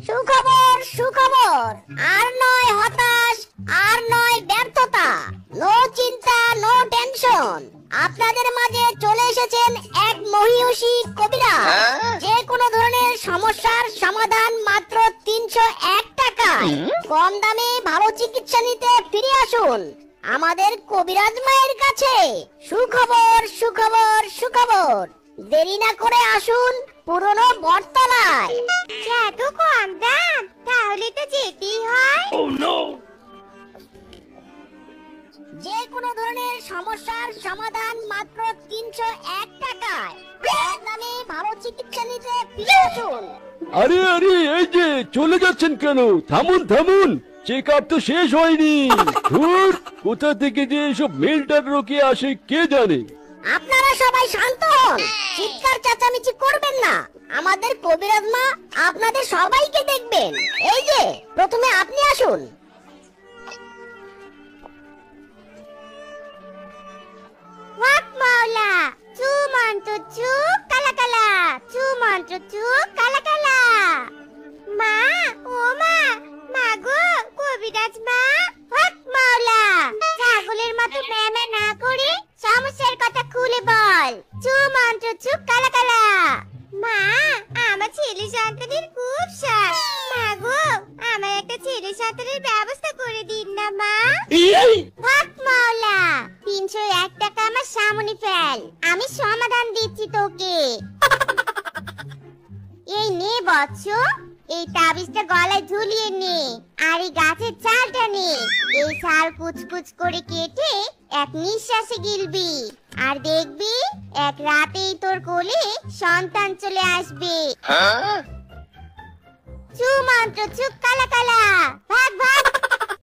সুখবর সুখবর, আর নয় হতাশ, আর নয় ব্যর্থতা, নো চিন্তা নো টেনশন। আপনাদের মাঝে চলে এসেছেন এক মহিয়সী কবিরাজ। যে কোনো ধরনের সমস্যার সমাধান মাত্র 301 টাকায়। কম দামে ভালো চিকিৎসা নিতে ফিরে আসুন আমাদের কবিরাজ মায়ের কাছে। সুখবর সুখবর সুখবর, দেরি না করে আসুন পুরনো বটতলায়। এত কম দাম, তাহলে তো যেতেই হয়। যে কোনো ধরনের সমস্যার সমাধান মাত্র 301 টাকায়। কম দামে ভালো চিকিৎসা নিতে ফিরে আসুন। আরে আরে, এই যে চলে যাচ্ছেন কেন? থামুন থামুন, চেক আপ তো শেষ হয়নি। ধুর, কোথা থেকে যে এসব মেলটার রোকে আসে কে জানে। আপনারা সবাই শান্ত হন, চিৎকার চেঁচামেচি করবেন না। আমাদের কবিরাজ মা আপনাদের সবাইকে দেখবেন। এই যে প্রথমে আপনি আসুন। ওয়াক মাওলা, চু মন্ত্র চু কালা কালা, চু মন্ত্র চু কালা কালা। মা, ও মা, মা গো, কবিরাজ মা। ওয়াক মাওলা, ছাগলের মতো ম্যামা না করে সমস্যার কথা খুলে বল। চু মন্ত্র চু কালা কালা। মা, আমার ছেলে সন্তানের খুব শখ। মা গো, আমার একটা ছেলে সন্তানের ব্যবস্থা করে দিন না মা। হক মাওলা, 301 টাকা আমার সামনে ফেল, আমি সমাধান দিচ্ছি তোকে। এই নে বৎস, এই তাবিজটা গলায় ঝুলিয়ে নে, আর এই গাছের ছালটা নে। এই ছাল কুচকুচ করে কেটে এক নিঃশ্বাসে গিলবি, আর দেখবি এক রাতেই তোর কোলে সন্তান চলে আসবে। চু মন্ত্র চুক কালা কালা।